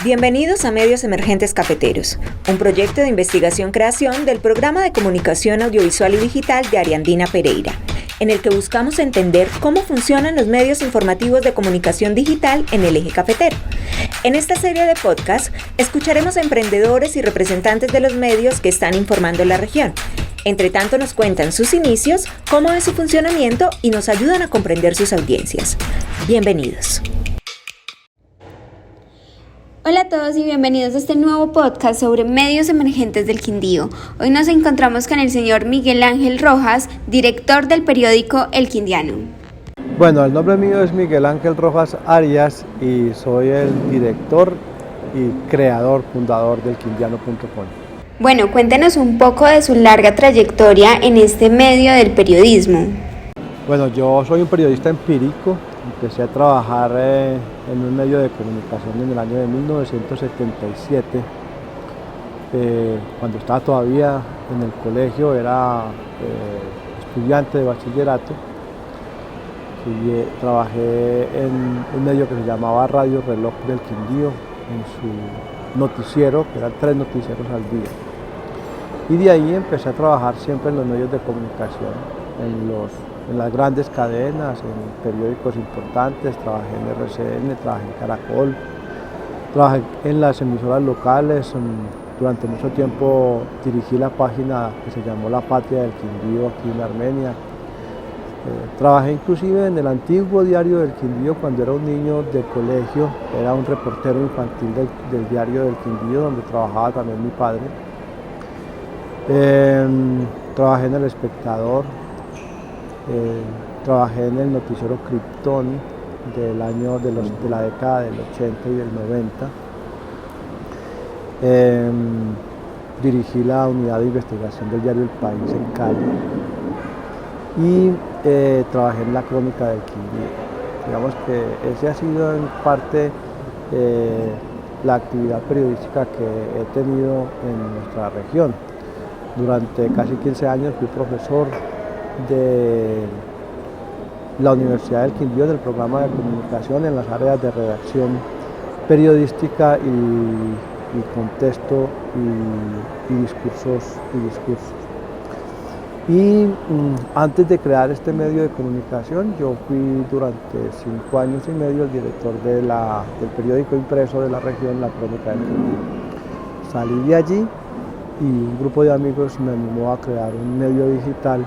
Bienvenidos a Medios Emergentes Cafeteros, un proyecto de investigación-creación del Programa de Comunicación Audiovisual y Digital de Ariandina Pereira, en el que buscamos entender cómo funcionan los medios informativos de comunicación digital en el eje cafetero. En esta serie de podcast, escucharemos a emprendedores y representantes de los medios que están informando la región. Entre tanto, nos cuentan sus inicios, cómo es su funcionamiento y nos ayudan a comprender sus audiencias. Bienvenidos. Hola a todos y bienvenidos a este nuevo podcast sobre medios emergentes del Quindío. Hoy nos encontramos con el señor Miguel Ángel Rojas, director del periódico El Quindiano. Bueno, el nombre mío es Miguel Ángel Rojas Arias y soy el director y creador, fundador del Quindiano.com. Bueno, cuéntenos un poco de su larga trayectoria en este medio del periodismo. Bueno, yo soy un periodista empírico. Empecé a trabajar en un medio de comunicación en el año de 1977, cuando estaba todavía en el colegio, era estudiante de bachillerato. Y trabajé en un medio que se llamaba Radio Reloj del Quindío, en su noticiero, que eran 3 noticieros al día. Y de ahí empecé a trabajar siempre en los medios de comunicación, en las grandes cadenas, en periódicos importantes. Trabajé en RCN, trabajé en Caracol, trabajé en las emisoras locales. Durante mucho tiempo dirigí la página que se llamó La Patria del Quindío aquí en Armenia. Trabajé inclusive en el antiguo diario del Quindío cuando era un niño de colegio, era un reportero infantil del diario del Quindío, donde trabajaba también mi padre. Trabajé en El Espectador. Trabajé en el noticiero Krypton de la década del 80 y del 90. Dirigí la unidad de investigación del diario El País en Cali y trabajé en la crónica del Quindío. Digamos que ese ha sido en parte la actividad periodística que he tenido en nuestra región. Durante casi 15 años fui profesor de la Universidad del Quindío, del programa de comunicación en las áreas de redacción periodística y contexto y discursos. Y antes de crear este medio de comunicación, yo fui durante 5 años y medio el director del periódico impreso de la región, La Crónica del Quindío. Salí de allí y un grupo de amigos me animó a crear un medio digital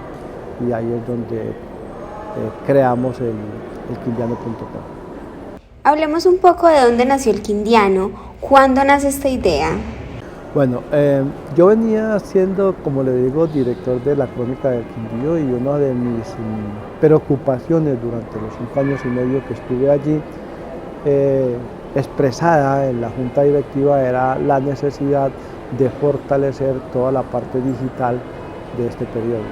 y ahí es donde creamos el Quindiano.com. Hablemos un poco de dónde nació El Quindiano, cuándo nace esta idea. Bueno, yo venía siendo, como le digo, director de la Crónica del Quindío, y una de mis preocupaciones durante los 5 años y medio que estuve allí, expresada en la junta directiva, era la necesidad de fortalecer toda la parte digital de este periódico.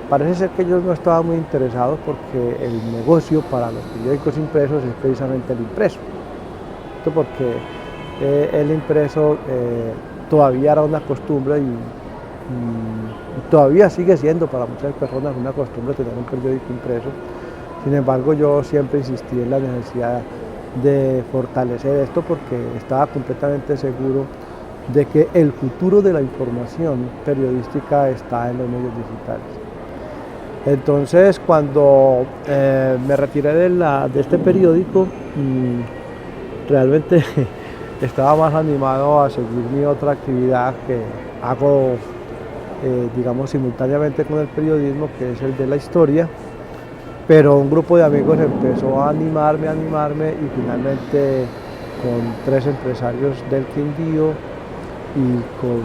Parece ser que ellos no estaban muy interesados porque el negocio para los periódicos impresos es precisamente el impreso. Esto porque el impreso todavía era una costumbre y todavía sigue siendo para muchas personas una costumbre tener un periódico impreso. Sin embargo, yo siempre insistí en la necesidad de fortalecer esto porque estaba completamente seguro de que el futuro de la información periodística está en los medios digitales. Entonces, cuando me retiré de este periódico, realmente estaba más animado a seguir mi otra actividad que hago, digamos, simultáneamente con el periodismo, que es el de la historia. Pero un grupo de amigos empezó a animarme y finalmente con 3 empresarios del Quindío y con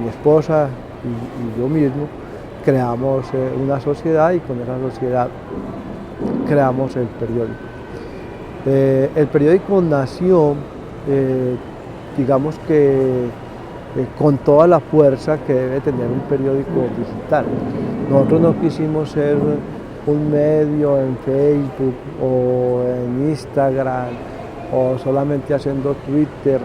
mi esposa y yo mismo creamos una sociedad, y con esa sociedad creamos el periódico. El periódico nació, digamos que con toda la fuerza que debe tener un periódico digital. Nosotros no quisimos ser un medio en Facebook o en Instagram o solamente haciendo Twitter,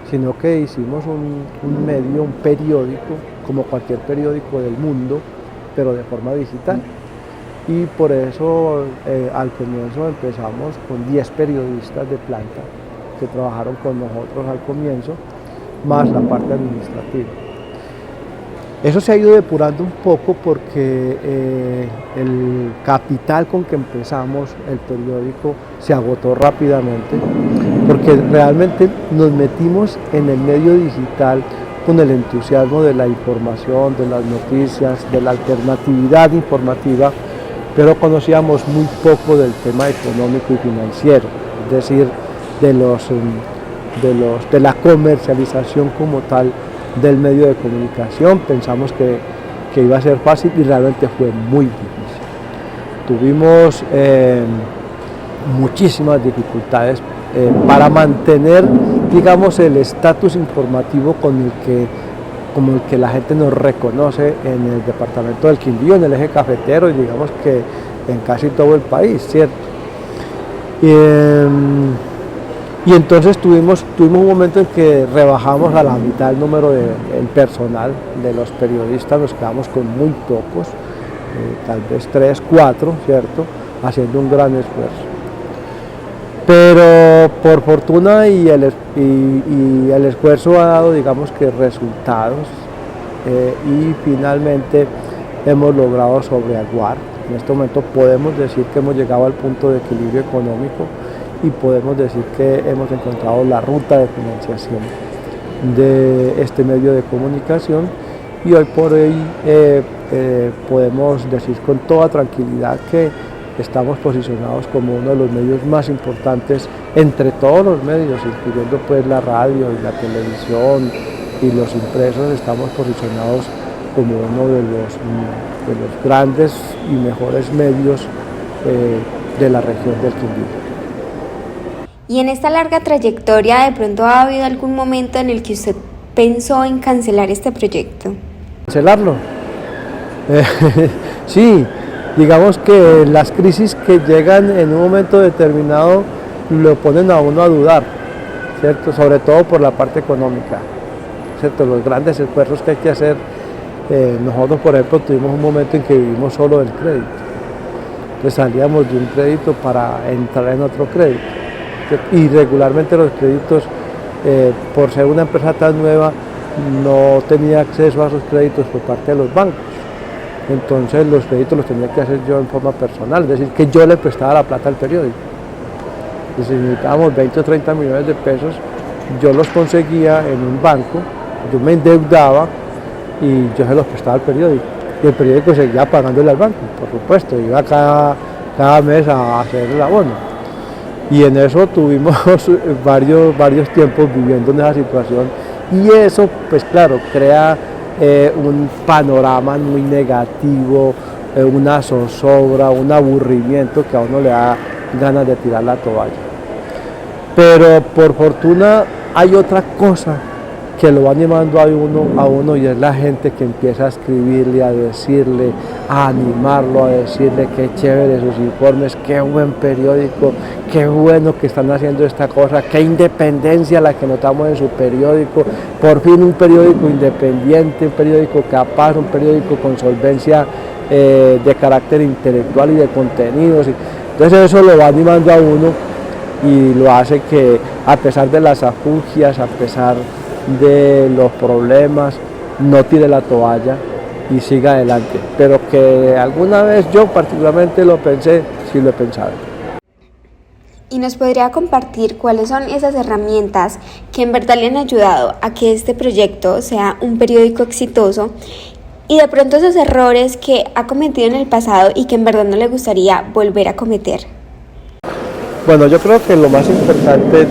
sino que hicimos un medio, un periódico, como cualquier periódico del mundo, pero de forma digital. Y por eso al comienzo empezamos con 10 periodistas de planta que trabajaron con nosotros al comienzo, más la parte administrativa. Eso se ha ido depurando un poco porque el capital con que empezamos el periódico se agotó rápidamente, porque realmente nos metimos en el medio digital con el entusiasmo de la información, de las noticias, de la alternatividad informativa, pero conocíamos muy poco del tema económico y financiero, es decir, de la comercialización como tal del medio de comunicación. Pensamos que iba a ser fácil y realmente fue muy difícil. Tuvimos muchísimas dificultades para mantener, digamos, el estatus informativo como el que la gente nos reconoce en el departamento del Quindío, en el eje cafetero y digamos que en casi todo el país, ¿cierto? Y entonces tuvimos un momento en que rebajamos a la mitad el número del personal de los periodistas, nos quedamos con muy pocos, tal vez 3, 4, ¿cierto? Haciendo un gran esfuerzo. Pero por fortuna y el esfuerzo ha dado, digamos que resultados, y finalmente hemos logrado sobreaguar. En este momento podemos decir que hemos llegado al punto de equilibrio económico y podemos decir que hemos encontrado la ruta de financiación de este medio de comunicación, y hoy por hoy podemos decir con toda tranquilidad que estamos posicionados como uno de los medios más importantes entre todos los medios, incluyendo pues la radio y la televisión y los impresos. Estamos posicionados como uno de los grandes y mejores medios de la región del Quindío. Y en esta larga trayectoria, ¿de pronto ha habido algún momento en el que usted pensó en cancelar este proyecto? ¿Cancelarlo? Sí. Digamos que las crisis que llegan en un momento determinado lo ponen a uno a dudar, ¿cierto? Sobre todo por la parte económica, ¿cierto? Los grandes esfuerzos que hay que hacer. Nosotros, por ejemplo, tuvimos un momento en que vivimos solo del crédito. Entonces salíamos de un crédito para entrar en otro crédito. Y regularmente los créditos, por ser una empresa tan nueva, no tenía acceso a esos créditos por parte de los bancos. Entonces los créditos los tenía que hacer yo en forma personal, es decir, que yo le prestaba la plata al periódico. Y si necesitábamos 20 o 30 millones de pesos, yo los conseguía en un banco, yo me endeudaba y yo se los prestaba al periódico. Y el periódico seguía pagándole al banco, por supuesto, iba cada mes a hacer el abono. Y en eso tuvimos varios tiempos viviendo en esa situación, y eso, pues claro, crea un panorama muy negativo, una zozobra, un aburrimiento que a uno le da ganas de tirar la toalla. Pero por fortuna hay otra cosa que lo va animando a uno, y es la gente que empieza a escribirle, a decirle, a animarlo, a decirle qué chévere sus informes, qué buen periódico, qué bueno que están haciendo esta cosa, qué independencia la que notamos en su periódico, por fin un periódico independiente, un periódico capaz, un periódico con solvencia de carácter intelectual y de contenidos. Entonces eso lo va animando a uno y lo hace que, a pesar de las afugias, a pesar de los problemas, no tire la toalla y siga adelante. Pero que alguna vez yo particularmente lo pensé, sí lo he pensado. ¿Y nos podría compartir cuáles son esas herramientas que en verdad le han ayudado a que este proyecto sea un periódico exitoso, y de pronto esos errores que ha cometido en el pasado y que en verdad no le gustaría volver a cometer? Bueno, yo creo que lo más importante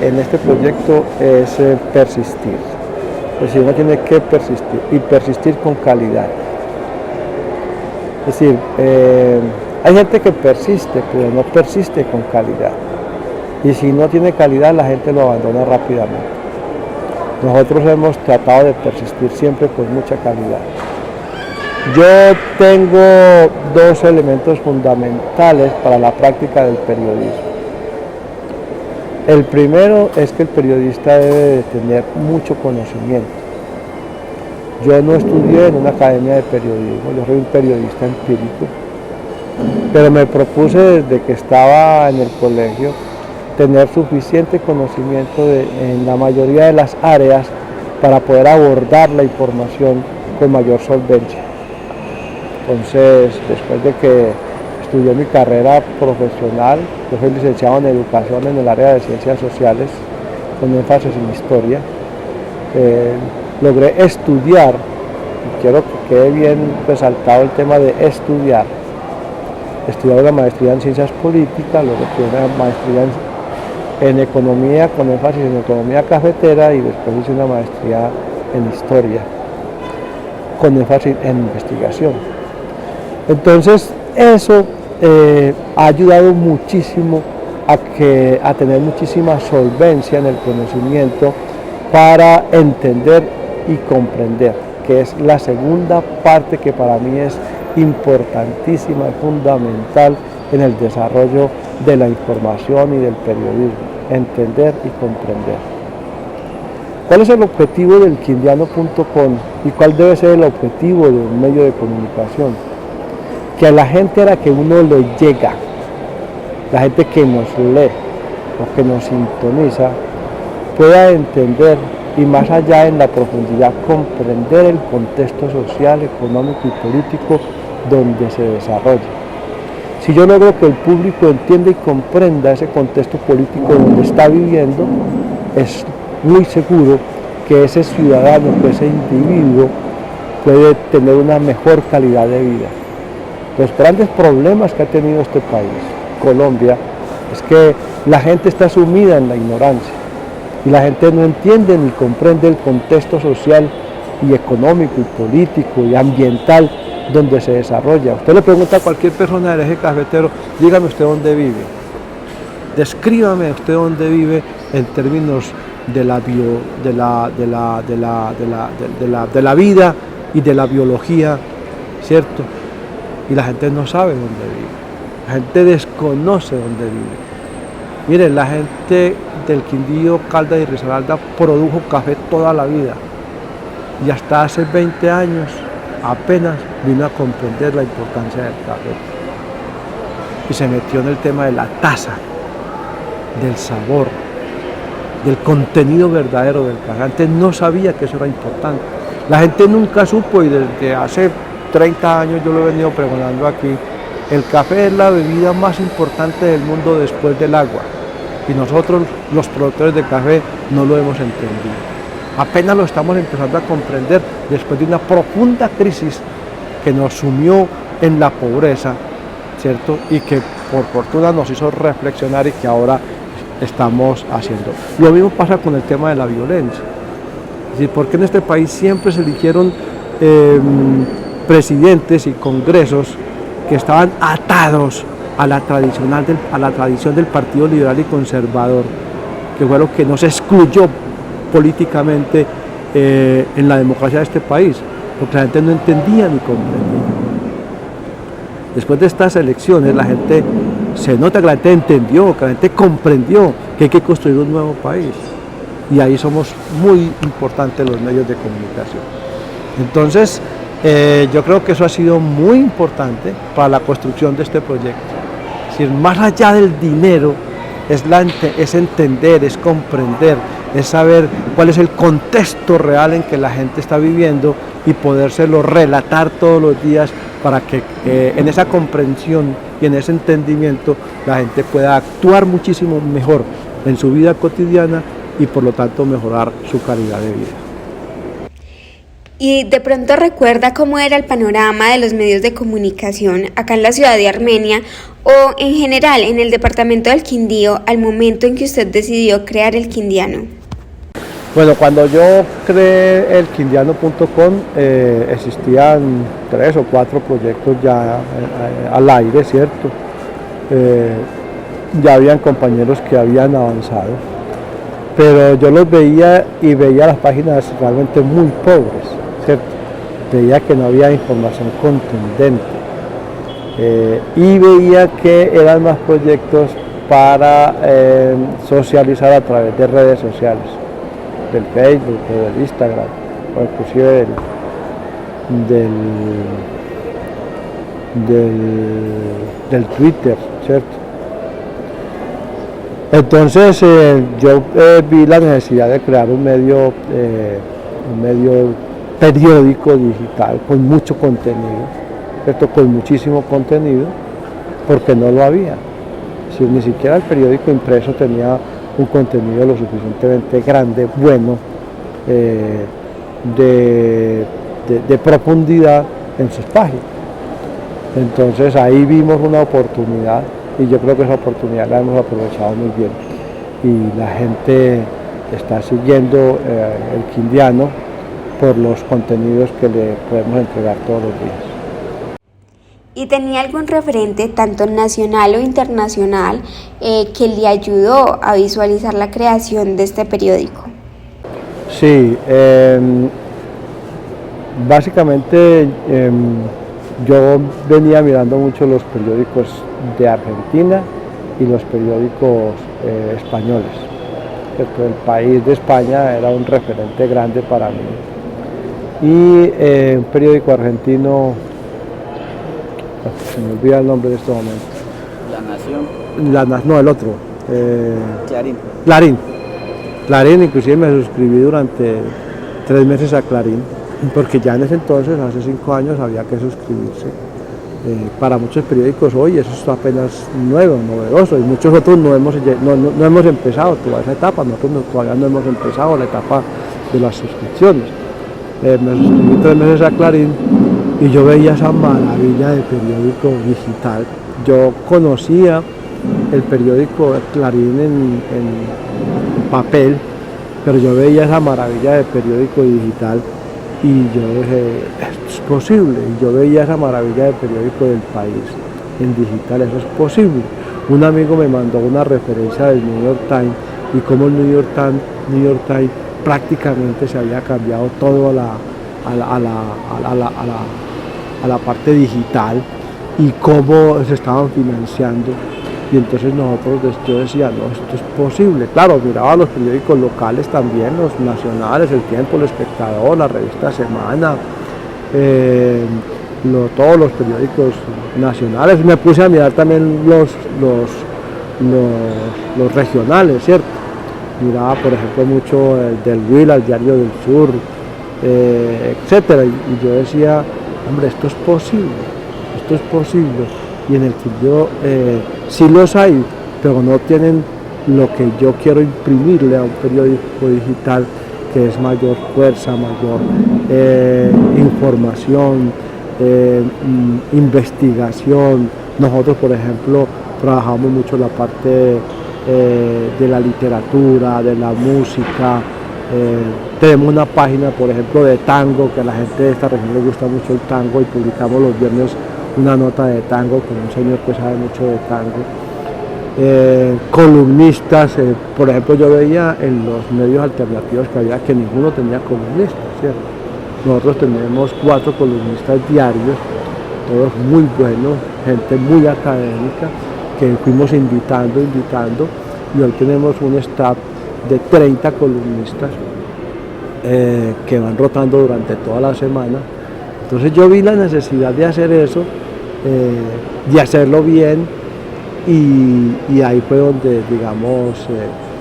en este proyecto es persistir. Es decir, uno tiene que persistir, y persistir con calidad. Es decir, hay gente que persiste, pero no persiste con calidad. Y si no tiene calidad, la gente lo abandona rápidamente. Nosotros hemos tratado de persistir siempre con mucha calidad. Yo tengo dos elementos fundamentales para la práctica del periodismo. El primero es que el periodista debe de tener mucho conocimiento. Yo no estudié en una academia de periodismo, yo soy un periodista empírico, pero me propuse desde que estaba en el colegio tener suficiente conocimiento en la mayoría de las áreas para poder abordar la información con mayor solvencia. Entonces, después de que estudié mi carrera profesional, yo soy licenciado en educación en el área de ciencias sociales, con énfasis en historia, logré estudiar, y quiero que quede bien resaltado el tema de estudiar. Estudié una maestría en ciencias políticas, luego estudié una maestría en economía, con énfasis en economía cafetera, y después hice una maestría en historia, con énfasis en investigación. Entonces, eso ha ayudado muchísimo a tener muchísima solvencia en el conocimiento para entender y comprender, que es la segunda parte que para mí es importantísima y fundamental en el desarrollo de la información y del periodismo, entender y comprender. ¿Cuál es el objetivo del Quindiano.com y cuál debe ser el objetivo de un medio de comunicación? Que a la gente a la que uno le llega, la gente que nos lee o que nos sintoniza, pueda entender y más allá en la profundidad comprender el contexto social, económico y político donde se desarrolla. Si yo logro que el público entienda y comprenda ese contexto político donde está viviendo, es muy seguro que ese ciudadano, que ese individuo puede tener una mejor calidad de vida. Los grandes problemas que ha tenido este país, Colombia, es que la gente está sumida en la ignorancia y la gente no entiende ni comprende el contexto social y económico y político y ambiental donde se desarrolla. Usted le pregunta a cualquier persona del eje cafetero, dígame usted dónde vive, descríbame usted dónde vive en términos de la vida y de la biología, ¿cierto? Y la gente no sabe dónde vive, la gente desconoce dónde vive. Miren, la gente del Quindío, Caldas y Risaralda produjo café toda la vida y hasta hace 20 años apenas vino a comprender la importancia del café y se metió en el tema de la taza, del sabor, del contenido verdadero del café. Antes no sabía que eso era importante, la gente nunca supo, y desde hace 30 años yo lo he venido pregonando aquí. El café es la bebida más importante del mundo después del agua y nosotros los productores de café no lo hemos entendido. Apenas lo estamos empezando a comprender después de una profunda crisis que nos sumió en la pobreza, ¿cierto? Y que por fortuna nos hizo reflexionar y que ahora estamos haciendo. Lo mismo pasa con el tema de la violencia. Es decir, ¿por qué en este país siempre se eligieron presidentes y congresos que estaban atados a la tradición del Partido Liberal y Conservador, que fue lo que nos excluyó políticamente en la democracia de este país, porque la gente no entendía ni comprendía? Después de estas elecciones la gente, se nota que la gente entendió, que la gente comprendió que hay que construir un nuevo país, y ahí somos muy importantes los medios de comunicación. Entonces, yo creo que eso ha sido muy importante para la construcción de este proyecto. Es decir, más allá del dinero, es entender, es comprender, es saber cuál es el contexto real en que la gente está viviendo y podérselo relatar todos los días para que en esa comprensión y en ese entendimiento la gente pueda actuar muchísimo mejor en su vida cotidiana y por lo tanto mejorar su calidad de vida. Y de pronto recuerda cómo era el panorama de los medios de comunicación acá en la ciudad de Armenia o en general en el departamento del Quindío al momento en que usted decidió crear el Quindiano. Bueno, cuando yo creé el Quindiano.com existían 3 o 4 proyectos ya al aire, ¿cierto? Ya habían compañeros que habían avanzado, pero yo los veía y veía las páginas realmente muy pobres, ¿cierto? Veía que no había información contundente y veía que eran más proyectos para socializar a través de redes sociales, del Facebook o del Instagram o inclusive del Twitter, ¿cierto? Entonces yo vi la necesidad de crear un medio periódico digital con mucho contenido, ¿cierto? Con muchísimo contenido, porque no lo había. Si ni siquiera el periódico impreso tenía un contenido lo suficientemente grande, bueno, de profundidad en sus páginas. Entonces ahí vimos una oportunidad y yo creo que esa oportunidad la hemos aprovechado muy bien y la gente está siguiendo el Quindiano por los contenidos que le podemos entregar todos los días. ¿Y tenía algún referente, tanto nacional o internacional, que le ayudó a visualizar la creación de este periódico? Sí, básicamente yo venía mirando mucho los periódicos de Argentina y los periódicos españoles. El país de España era un referente grande para mí. Y un periódico argentino, se me olvida el nombre de este momento. La Nación. No, el otro. Clarín. Clarín, inclusive me suscribí durante 3 meses a Clarín, porque ya en ese entonces, hace 5 años, había que suscribirse. Para muchos periódicos hoy eso está apenas nuevo, novedoso, y muchos otros no hemos empezado toda esa etapa, nosotros todavía no hemos empezado la etapa de las suscripciones. Me suscribí 3 meses a Clarín y yo veía esa maravilla de periódico digital. Yo conocía el periódico Clarín en papel, pero yo veía esa maravilla de periódico digital y yo dije, esto es posible. Y yo veía esa maravilla de periódico del país en digital, eso es posible. Un amigo me mandó una referencia del New York Times y cómo el New York Times prácticamente se había cambiado todo a la parte digital y cómo se estaban financiando. Y entonces yo decía, no, esto es posible. Claro, miraba los periódicos locales también, los nacionales, El Tiempo, El Espectador, la revista Semana, todos los periódicos nacionales. Me puse a mirar también los regionales, ¿cierto? Miraba, por ejemplo, mucho el del Huila, el Diario del Sur, etcétera. Y yo decía, hombre, esto es posible. Y en el Quindío sí los hay, pero no tienen lo que yo quiero imprimirle a un periódico digital, que es mayor fuerza, mayor información, investigación. Nosotros, por ejemplo, trabajamos mucho la parte de la literatura, de la música. Tenemos una página, por ejemplo, de tango, que a la gente de esta región le gusta mucho el tango, y publicamos los viernes una nota de tango con un señor que sabe mucho de tango. Columnistas, por ejemplo, yo veía en los medios alternativos que ninguno tenía columnistas, ¿cierto? Nosotros tenemos 4 columnistas diarios, todos muy buenos, gente muy académica, que fuimos invitando, y hoy tenemos un staff de 30 columnistas que van rotando durante toda la semana. Entonces yo vi la necesidad de hacer eso, de hacerlo bien, y ahí fue donde, digamos,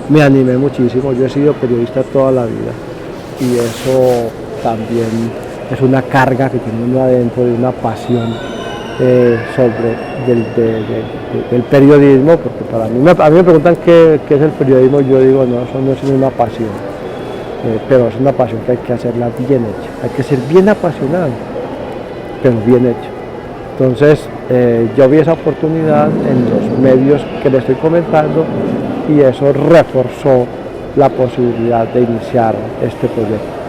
me animé muchísimo. Yo he sido periodista toda la vida y eso también es una carga que tiene uno adentro, de una pasión del periodismo, porque a mí me preguntan qué es el periodismo, y yo digo, no, eso no es sino una pasión, pero es una pasión que hay que hacerla bien hecha, hay que ser bien apasionado, pero bien hecho. Entonces yo vi esa oportunidad en los medios que le estoy comentando, y eso reforzó la posibilidad de iniciar este proyecto.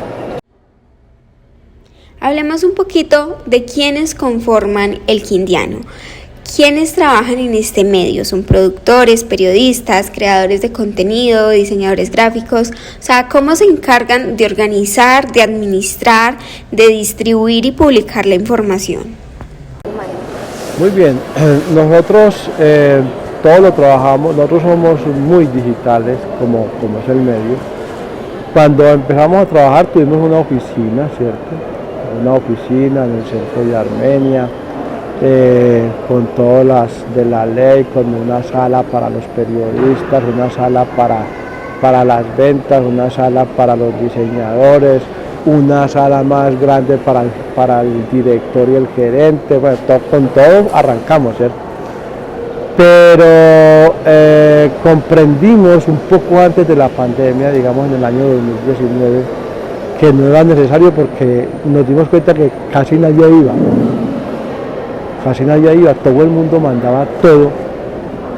Hablemos un poquito de quiénes conforman El Quindiano. ¿Quiénes trabajan en este medio? ¿Son productores, periodistas, creadores de contenido, diseñadores gráficos? O sea, ¿cómo se encargan de organizar, de administrar, de distribuir y publicar la información? Muy bien, nosotros todo lo trabajamos, nosotros somos muy digitales, como es el medio. Cuando empezamos a trabajar tuvimos una oficina, ¿cierto? Una oficina en el centro de Armenia, con todas las de la ley, con una sala para los periodistas, una sala para las ventas, una sala para los diseñadores, una sala más grande para el director y el gerente. Bueno, con todo arrancamos, ¿cierto? Pero comprendimos un poco antes de la pandemia, digamos en el año 2019, que no era necesario porque nos dimos cuenta que casi nadie iba, todo el mundo mandaba todo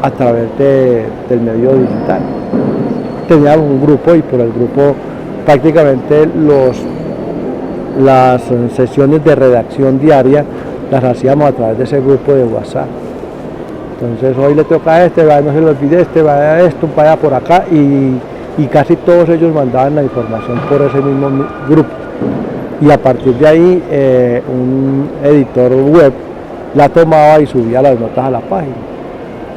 a través del medio digital. Teníamos un grupo y por el grupo prácticamente las sesiones de redacción diaria las hacíamos a través de ese grupo de WhatsApp. Entonces hoy le toca a este, no se le olvide va a esto, vaya por acá y casi todos ellos mandaban la información por ese mismo grupo. Y a partir de ahí un editor web la tomaba y subía las notas a la página.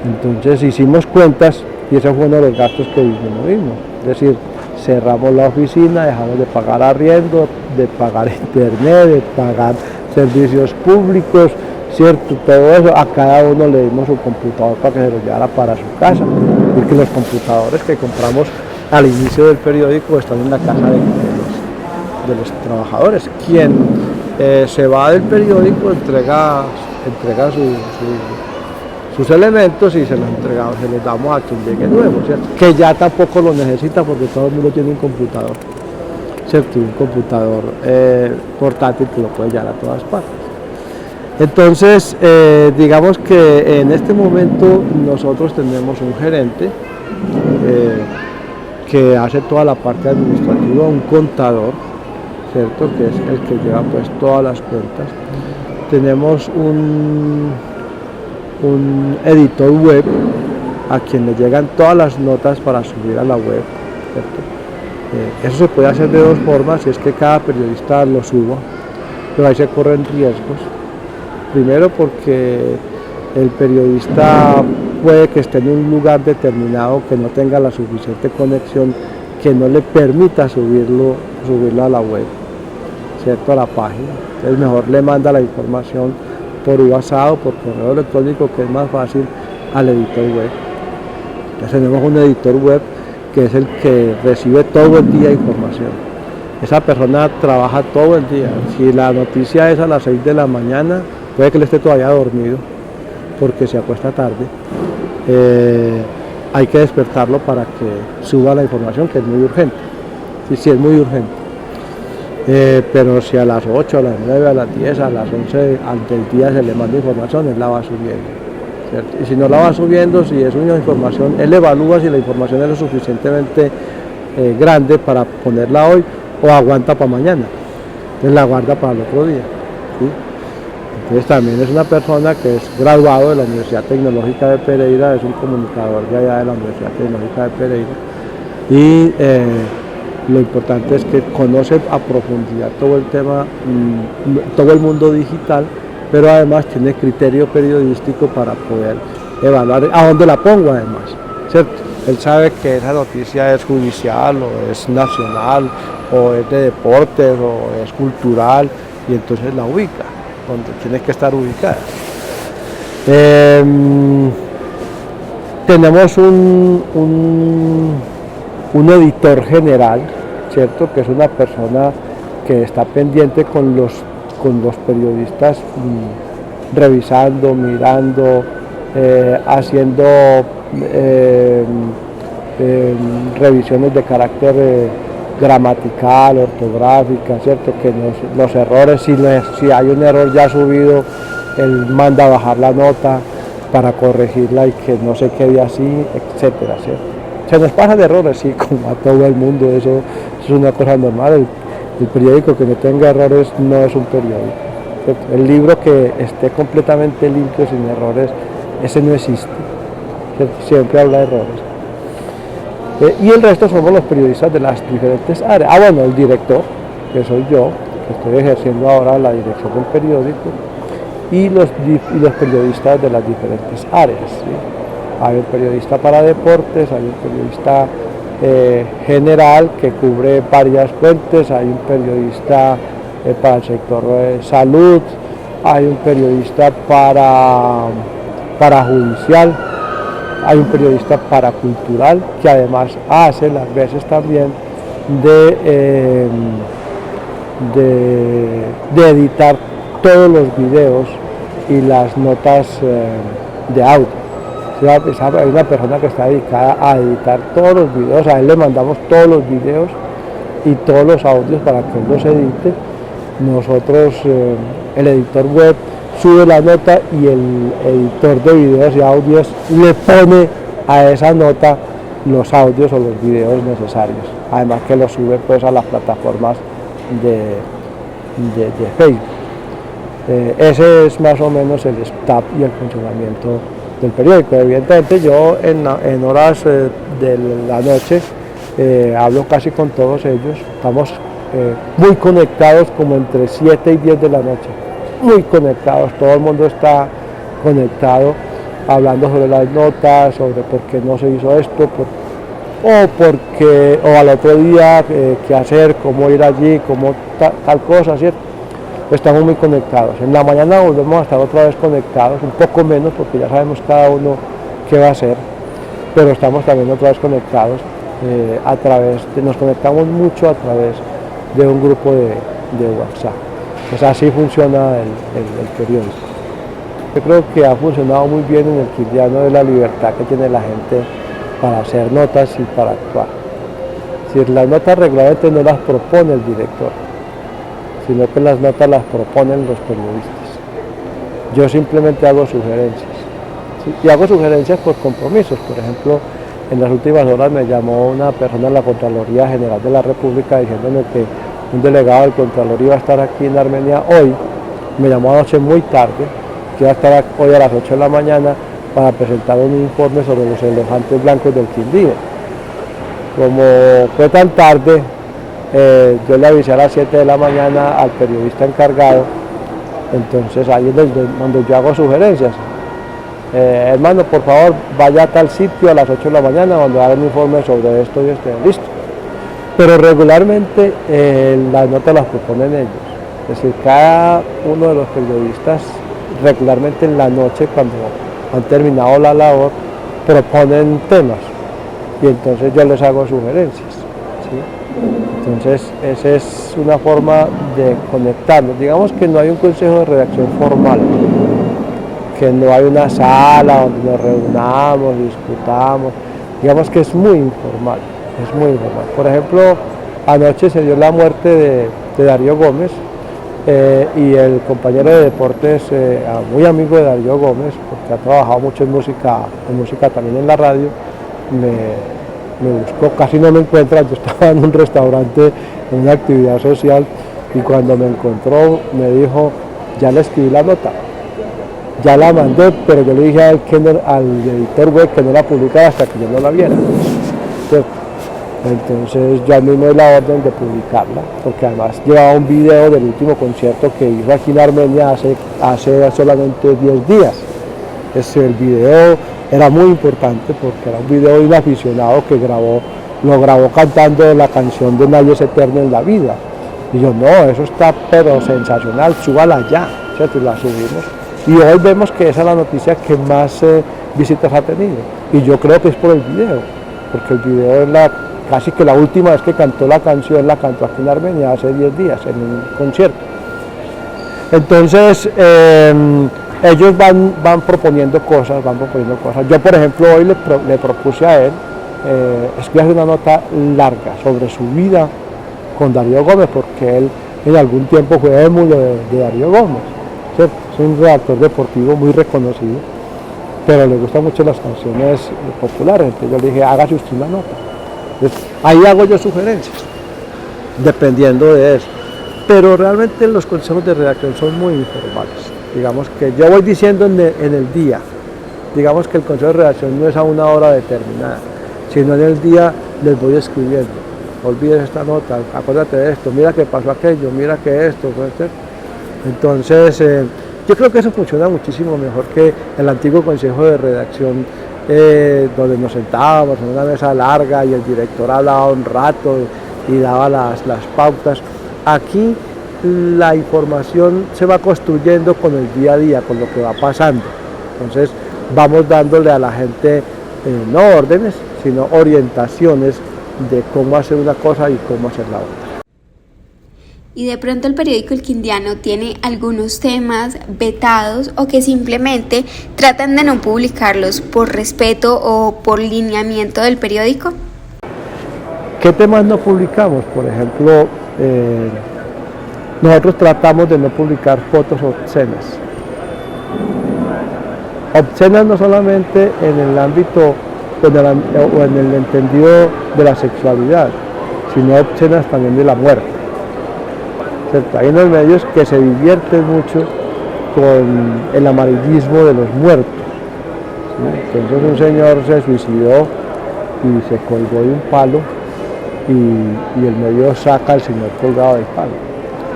Entonces hicimos cuentas y ese fue uno de los gastos que disminuimos. Es decir, cerramos la oficina, dejamos de pagar arriendo, de pagar internet, de pagar servicios públicos, ¿cierto? Todo eso, a cada uno le dimos su computador para que se lo llevara para su casa, porque los computadores que compramos al inicio del periódico están en la casa de los trabajadores. Quien se va del periódico entrega sus elementos y se los damos a quien llegue nuevo, ¿cierto? Que ya tampoco lo necesita porque todo el mundo tiene un computador, ¿cierto? Y un computador portátil que lo puede llevar a todas partes. Entonces, digamos que en este momento nosotros tenemos un gerente que hace toda la parte administrativa, un contador, ¿cierto? Que es el que lleva pues todas las cuentas. Tenemos un editor web a quien le llegan todas las notas para subir a la web, ¿cierto? Eso se puede hacer de dos formas, si es que cada periodista lo suba, pero ahí se corren riesgos. Primero porque el periodista puede que esté en un lugar determinado que no tenga la suficiente conexión que no le permita subirlo a la web, ¿cierto? A la página. Entonces mejor le manda la información por WhatsApp o por correo electrónico, que es más fácil, al editor web. Entonces tenemos un editor web que es el que recibe todo el día información. Esa persona trabaja todo el día. Si la noticia es a las 6 de la mañana, puede que él esté todavía dormido porque se acuesta tarde. Hay que despertarlo para que suba la información, que es muy urgente. Sí, es muy urgente. Pero si a las 8, a las 9, a las 10, a las 11 del día se le manda información, él la va subiendo, ¿cierto? Y si no la va subiendo, si es una información, él evalúa si la información es lo suficientemente grande para ponerla hoy o aguanta para mañana. Entonces la guarda para el otro día, ¿sí? Entonces también es una persona que es graduado de la Universidad Tecnológica de Pereira, es un comunicador de allá de la Universidad Tecnológica de Pereira y lo importante es que conoce a profundidad todo el tema, todo el mundo digital, pero además tiene criterio periodístico para poder evaluar a dónde la pongo además, ¿cierto? Él sabe que esa noticia es judicial o es nacional o es de deportes o es cultural y entonces la ubica donde tiene que estar ubicada. Tenemos un editor general, ¿cierto? Que es una persona que está pendiente con los periodistas, revisando, mirando, haciendo revisiones de carácter gramatical, ortográfica, ¿cierto? Que los errores, si hay un error ya subido, él manda a bajar la nota para corregirla y que no se quede así, etcétera, ¿cierto? Se nos pasan errores, sí, como a todo el mundo, eso es una cosa normal. El periódico que no tenga errores no es un periódico, ¿cierto? El libro que esté completamente limpio, sin errores, ese no existe, ¿cierto? Siempre habla de errores. Y el resto somos los periodistas de las diferentes áreas. Bueno, el director, que soy yo, que estoy ejerciendo ahora la dirección del periódico, y los periodistas de las diferentes áreas, ¿sí? Hay un periodista para deportes, hay un periodista general que cubre varias fuentes, hay un periodista para el sector salud, hay un periodista para judicial, hay un periodista para cultural, que además hace las veces también de editar todos los videos y las notas de audio. Hay una persona que está dedicada a editar todos los videos, a él le mandamos todos los videos y todos los audios para que él los edite. Nosotros, el editor web sube la nota y el editor de videos y audios le pone a esa nota los audios o los videos necesarios, además que los sube pues a las plataformas de Facebook. Ese es más o menos el staff y el funcionamiento del periódico. Evidentemente yo en horas de la noche hablo casi con todos ellos, estamos muy conectados como entre 7 y 10 de la noche, muy conectados, todo el mundo está conectado, hablando sobre las notas, sobre por qué no se hizo esto, o al otro día qué hacer, cómo ir allí, cómo tal cosa, ¿cierto? Estamos muy conectados. En la mañana volvemos a estar otra vez conectados, un poco menos porque ya sabemos cada uno qué va a hacer, pero estamos también otra vez conectados nos conectamos mucho a través de un grupo de WhatsApp. Pues así funciona el periódico. Yo creo que ha funcionado muy bien en el Quindiano de la libertad que tiene la gente para hacer notas y para actuar. Es decir, las notas regularmente no las propone el director, sino que las notas las proponen los periodistas. Yo simplemente hago sugerencias. ¿Sí? Y hago sugerencias por compromisos. Por ejemplo, en las últimas horas me llamó una persona de la Contraloría General de la República diciéndome que un delegado del Contralor iba a estar aquí en Armenia hoy. Me llamó anoche muy tarde, que iba a estar hoy a las 8 de la mañana para presentar un informe sobre los elefantes blancos del Quindío. Como fue tan tarde, yo le avisé a las 7 de la mañana al periodista encargado, entonces ahí es donde yo hago sugerencias. Hermano, por favor, vaya a tal sitio a las 8 de la mañana donde haga un informe sobre esto y esto, listo. Pero regularmente las notas las proponen ellos, es decir, cada uno de los periodistas regularmente en la noche, cuando han terminado la labor, proponen temas y entonces yo les hago sugerencias, ¿sí? Entonces esa es una forma de conectarnos. Digamos que no hay un consejo de redacción formal, que no hay una sala donde nos reunamos, discutamos, digamos que es muy informal, es muy informal. Por ejemplo, anoche se dio la muerte de Darío Gómez y el compañero de deportes, muy amigo de Darío Gómez, porque ha trabajado mucho en música también en la radio, me buscó, casi no me encuentra, yo estaba en un restaurante en una actividad social y cuando me encontró me dijo, ya le escribí la nota. Ya la mandé, pero yo le dije a él al editor web que no la publicara hasta que yo no la viera. Entonces yo mismo di la orden de publicarla, porque además llevaba un video del último concierto que hizo aquí en Armenia hace solamente 10 días. El video era muy importante porque era un video de un aficionado que lo grabó cantando la canción de Nadie es eterno en la vida. Y yo, no, eso está pero sensacional, súbala ya, ¿cierto? Y la subimos. Y hoy vemos que esa es la noticia que más visitas ha tenido. Y yo creo que es por el video, porque el video es casi que la última vez que cantó la canción, la cantó aquí en Armenia hace 10 días en un concierto. Entonces, ellos van proponiendo cosas. Yo, por ejemplo, hoy le propuse a él escribir una nota larga sobre su vida con Darío Gómez, porque él en algún tiempo fue émulo de Darío Gómez. ¿Cierto? Es un redactor deportivo muy reconocido, pero le gustan mucho las canciones populares. Entonces yo le dije, hágase usted una nota. Entonces, ahí hago yo sugerencias, dependiendo de eso. Pero realmente los consejos de redacción son muy informales. Digamos que yo voy diciendo en el día, digamos que el consejo de redacción no es a una hora determinada, sino en el día les voy escribiendo. Olvides esta nota, acuérdate de esto, mira que pasó aquello, mira que esto, ¿cierto? Entonces, yo creo que eso funciona muchísimo mejor que el antiguo consejo de redacción, donde nos sentábamos en una mesa larga y el director hablaba un rato y daba las pautas. Aquí la información se va construyendo con el día a día, con lo que va pasando. Entonces vamos dándole a la gente no órdenes, sino orientaciones de cómo hacer una cosa y cómo hacer la otra. Y de pronto el periódico El Quindiano tiene algunos temas vetados o que simplemente tratan de no publicarlos por respeto o por lineamiento del periódico. ¿Qué temas no publicamos? Por ejemplo, nosotros tratamos de no publicar fotos obscenas. Obscenas no solamente en el ámbito o en el entendido de la sexualidad, sino obscenas también de la muerte. ¿Cierto? Hay unos medios que se divierten mucho con el amarillismo de los muertos, ¿sí? Entonces un señor se suicidó y se colgó de un palo y el medio saca al señor colgado del palo.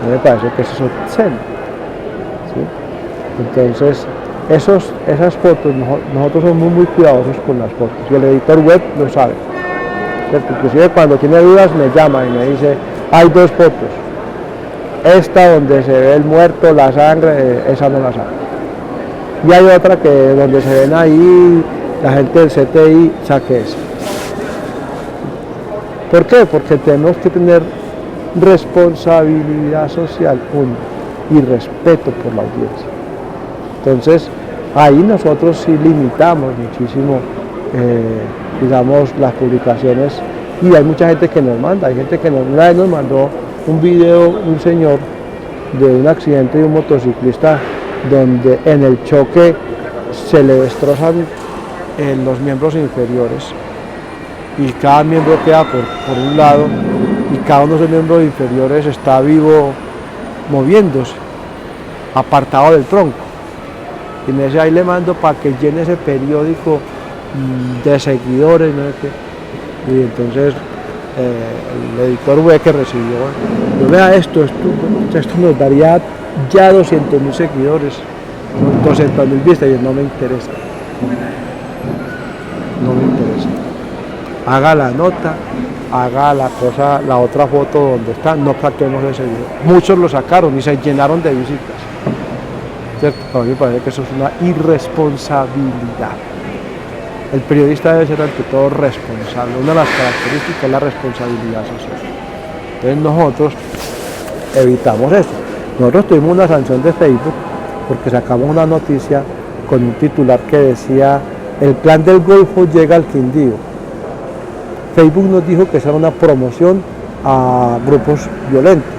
A mí me parece que eso es obsceno, ¿sí? Entonces esas fotos, nosotros somos muy cuidadosos con las fotos y el editor web lo sabe, ¿cierto? Inclusive cuando tiene dudas me llama y me dice, hay dos fotos. Esta donde se ve el muerto, la sangre, esa no la saca. Y hay otra que donde se ven ahí la gente del CTI, saque esa. ¿Por qué? Porque tenemos que tener responsabilidad social, uno, y respeto por la audiencia. Entonces, ahí nosotros sí limitamos muchísimo, digamos, las publicaciones y hay mucha gente que nos manda, hay gente que una vez nos mandó un video, un señor, de un accidente de un motociclista donde en el choque se le destrozan los miembros inferiores y cada miembro queda por un lado y cada uno de esos miembros inferiores está vivo moviéndose, apartado del tronco. Y me dice, ahí le mando para que llene ese periódico de seguidores, ¿no? Y entonces el editor web que recibió, yo vea esto nos daría ya 200.000 seguidores, 200.000 vistas, y no me interesa. No me interesa. Haga la nota, haga la otra foto donde está, no saquemos ese video. Muchos lo sacaron y se llenaron de visitas. ¿Cierto? A mí me parece que eso es una irresponsabilidad. El periodista debe ser ante todo responsable. Una de las características es la responsabilidad social. Entonces nosotros evitamos eso. Nosotros tuvimos una sanción de Facebook porque sacamos una noticia con un titular que decía el plan del Golfo llega al Quindío. Facebook nos dijo que esa era una promoción a grupos violentos.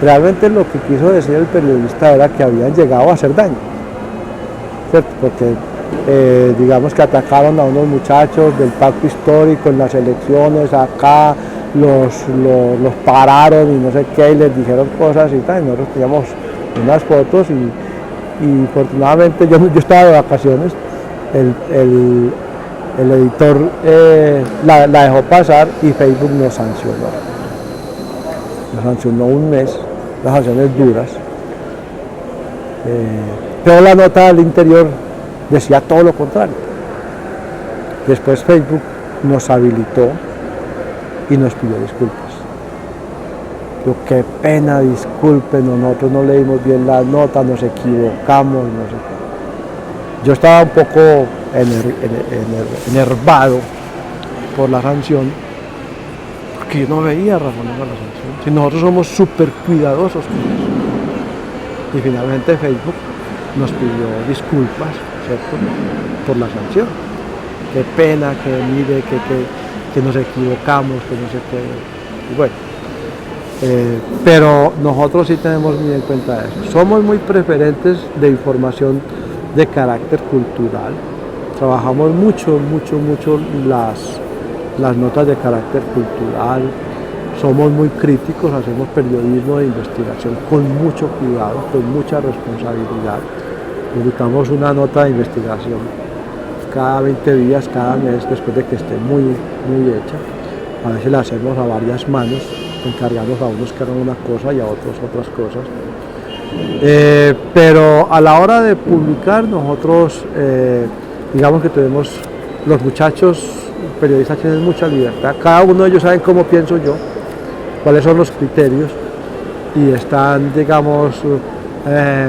Realmente lo que quiso decir el periodista era que habían llegado a hacer daño, ¿cierto? Porque digamos que atacaron a unos muchachos del pacto histórico en las elecciones, acá los pararon y no sé qué, y les dijeron cosas y tal, y nosotros teníamos unas fotos y afortunadamente yo estaba de vacaciones, el editor la dejó pasar y Facebook nos sancionó un mes, las sanciones duras, pero la nota al interior decía todo lo contrario. Después Facebook nos habilitó y nos pidió disculpas. Yo, qué pena, discúlpenos, nosotros no leímos bien la nota, nos equivocamos, no sé qué. Yo estaba un poco enervado por la sanción, porque yo no veía razones a la sanción. Si nosotros somos súper cuidadosos con eso. Y finalmente Facebook nos pidió disculpas, ¿cierto?, por la sanción. Qué pena, que mire, que nos equivocamos, que no sé qué. Y bueno, pero nosotros sí tenemos muy en cuenta eso. Somos muy preferentes de información de carácter cultural. Trabajamos mucho las notas de carácter cultural. Somos muy críticos, hacemos periodismo de investigación con mucho cuidado, con mucha responsabilidad. Publicamos una nota de investigación cada 20 días, cada mes, después de que esté muy hecha. A veces la hacemos a varias manos, encargamos a unos que hagan una cosa y a otros otras cosas. Pero a la hora de publicar, nosotros, digamos que tenemos, los muchachos periodistas tienen mucha libertad, cada uno de ellos sabe cómo pienso yo, cuáles son los criterios, y están, digamos,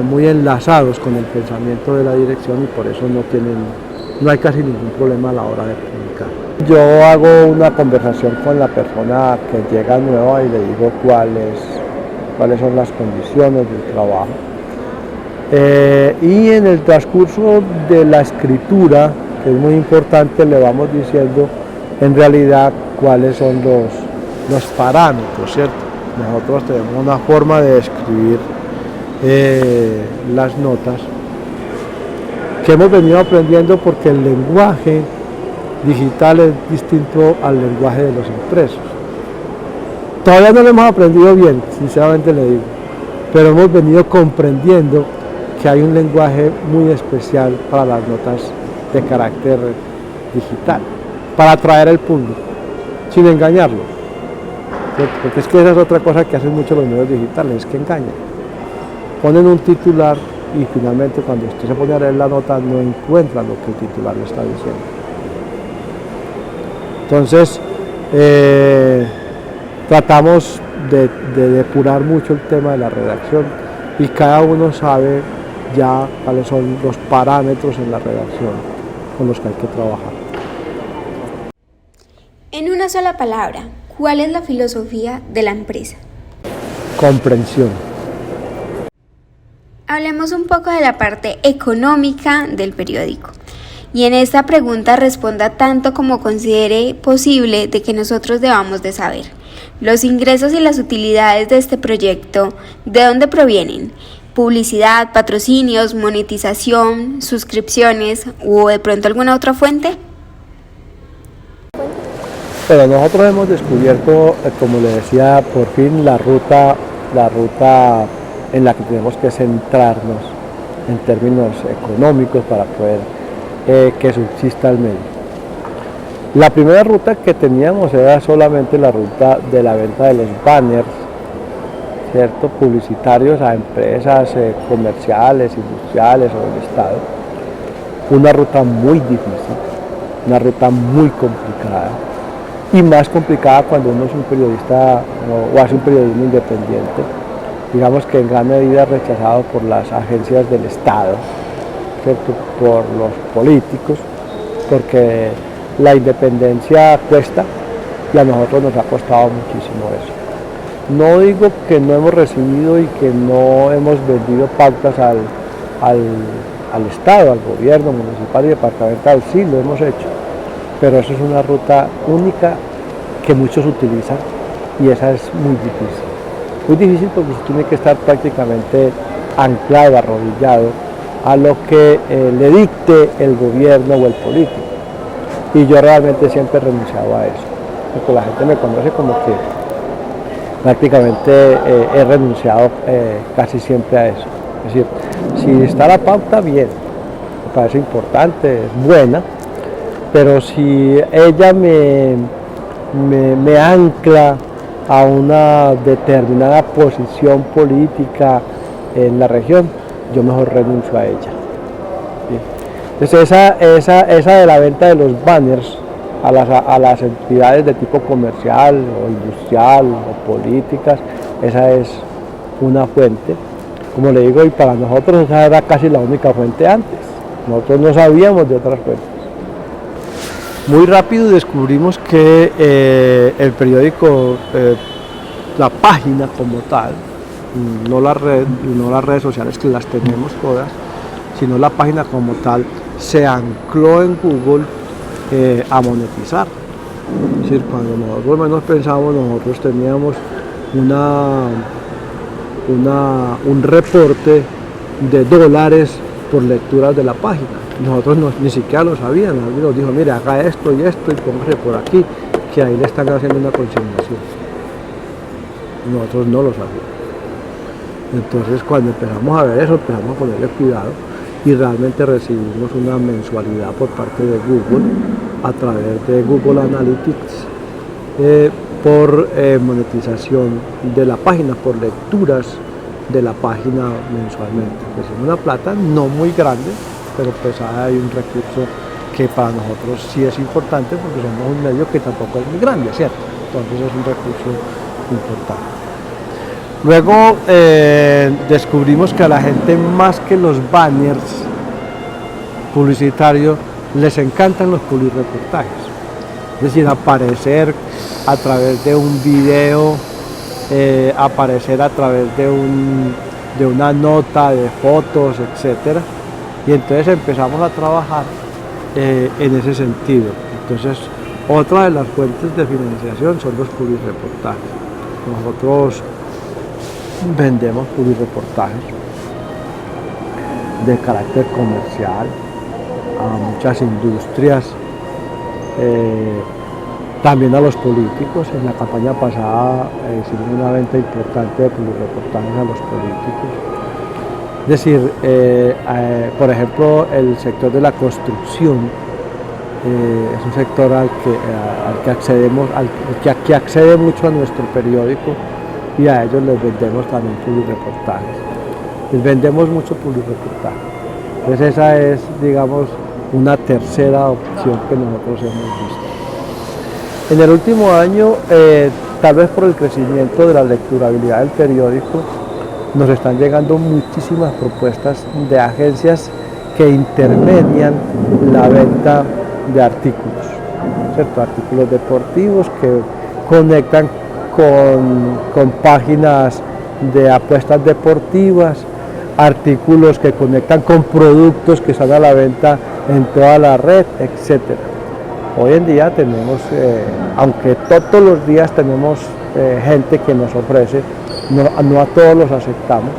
muy enlazados con el pensamiento de la dirección y por eso no hay casi ningún problema a la hora de comunicar. Yo hago una conversación con la persona que llega nueva y le digo cuáles son las condiciones del trabajo. Y en el transcurso de la escritura, que es muy importante, le vamos diciendo en realidad cuáles son los parámetros, ¿cierto? Nosotros tenemos una forma de escribir las notas que hemos venido aprendiendo porque el lenguaje digital es distinto al lenguaje de los impresos. Todavía no lo hemos aprendido bien, sinceramente le digo, pero hemos venido comprendiendo que hay un lenguaje muy especial para las notas de carácter digital, para atraer al público, sin engañarlo. Porque es que esa es otra cosa que hacen mucho los medios digitales, es que engañan. Ponen un titular y finalmente cuando usted se pone a leer la nota no encuentra lo que el titular le está diciendo. Entonces, tratamos de depurar mucho el tema de la redacción y cada uno sabe ya cuáles son los parámetros en la redacción con los que hay que trabajar. En una sola palabra, ¿cuál es la filosofía de la empresa? Comprensión. Hablemos un poco de la parte económica del periódico. Y en esta pregunta responda tanto como considere posible de que nosotros debamos de saber. Los ingresos y las utilidades de este proyecto, ¿de dónde provienen? ¿Publicidad, patrocinios, monetización, suscripciones o de pronto alguna otra fuente? Pero nosotros hemos descubierto, como le decía, por fin la ruta en la que tenemos que centrarnos en términos económicos para poder que subsista el medio. La primera ruta que teníamos era solamente la ruta de la venta de los banners, ¿cierto?, publicitarios a empresas comerciales, industriales o del Estado. Una ruta muy difícil, una ruta muy complicada y más complicada cuando uno es un periodista o hace un periodismo independiente, digamos que en gran medida rechazado por las agencias del Estado, ¿cierto?, por los políticos, porque la independencia cuesta y a nosotros nos ha costado muchísimo eso. No digo que no hemos recibido y que no hemos vendido pautas al Estado, al gobierno municipal y departamental, sí lo hemos hecho, pero eso es una ruta única que muchos utilizan y esa es muy difícil. Muy difícil porque usted tiene que estar prácticamente anclado, arrodillado a lo que le dicte el gobierno o el político. Y yo realmente siempre he renunciado a eso, porque la gente me conoce como que prácticamente he renunciado casi siempre a eso. Es decir, si está la pauta, bien, me parece importante, es buena, pero si ella me ancla a una determinada posición política en la región, yo mejor renuncio a ella. ¿Sí? Entonces esa de la venta de los banners a las entidades de tipo comercial o industrial o políticas, esa es una fuente, como le digo, y para nosotros esa era casi la única fuente antes, nosotros no sabíamos de otras fuentes. Muy rápido descubrimos que el periódico, la página como tal, no las redes sociales que las tenemos todas, sino la página como tal, se ancló en Google a monetizar. Es decir, cuando nosotros menos pensamos, nosotros teníamos un reporte de dólares por lecturas de la página. Nosotros ni siquiera lo sabíamos. Alguien nos dijo, mire, haga esto y póngase por aquí, que ahí le están haciendo una consignación. Nosotros no lo sabíamos. Entonces, cuando empezamos a ver eso, empezamos a ponerle cuidado y realmente recibimos una mensualidad por parte de Google a través de Google Analytics por monetización de la página, por lecturas de la página mensualmente. Pues es una plata no muy grande, pero pues hay un recurso que para nosotros sí es importante porque somos un medio que tampoco es muy grande, ¿cierto? Entonces es un recurso importante. Luego descubrimos que a la gente, más que los banners publicitarios, les encantan los publireportajes. Es decir, aparecer a través de un video, aparecer a través de una nota, de fotos, etc. Y entonces empezamos a trabajar en ese sentido. Entonces, otra de las fuentes de financiación son los publireportajes. Nosotros vendemos publireportajes de carácter comercial a muchas industrias, también a los políticos. En la campaña pasada hicimos una venta importante de publireportajes a los políticos. Es decir, por ejemplo, el sector de la construcción es un sector al que accedemos, que accede mucho a nuestro periódico, y a ellos les vendemos también publireportajes. Les vendemos mucho publireportaje. Entonces esa es, digamos, una tercera opción que nosotros hemos visto. En el último año, tal vez por el crecimiento de la lecturabilidad del periódico, nos están llegando muchísimas propuestas de agencias que intermedian la venta de artículos, ¿cierto? Artículos deportivos que conectan con páginas de apuestas deportivas, artículos que conectan con productos que están a la venta en toda la red, etc. Hoy en día tenemos, aunque todos los días tenemos gente que nos ofrece, no a todos los aceptamos,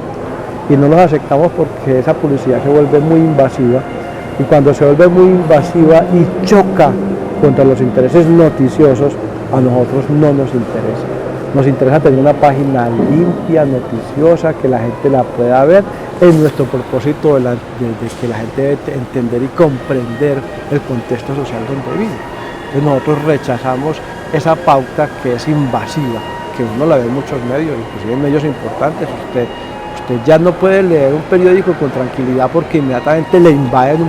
y no los aceptamos porque esa publicidad se vuelve muy invasiva, y cuando se vuelve muy invasiva y choca contra los intereses noticiosos, a nosotros no nos interesa. Nos interesa tener una página limpia, noticiosa, que la gente la pueda ver, en nuestro propósito de que la gente debe entender y comprender el contexto social donde vive. Entonces nosotros rechazamos esa pauta que es invasiva, que uno la ve en muchos medios, inclusive en medios importantes. Usted ya no puede leer un periódico con tranquilidad porque inmediatamente le invaden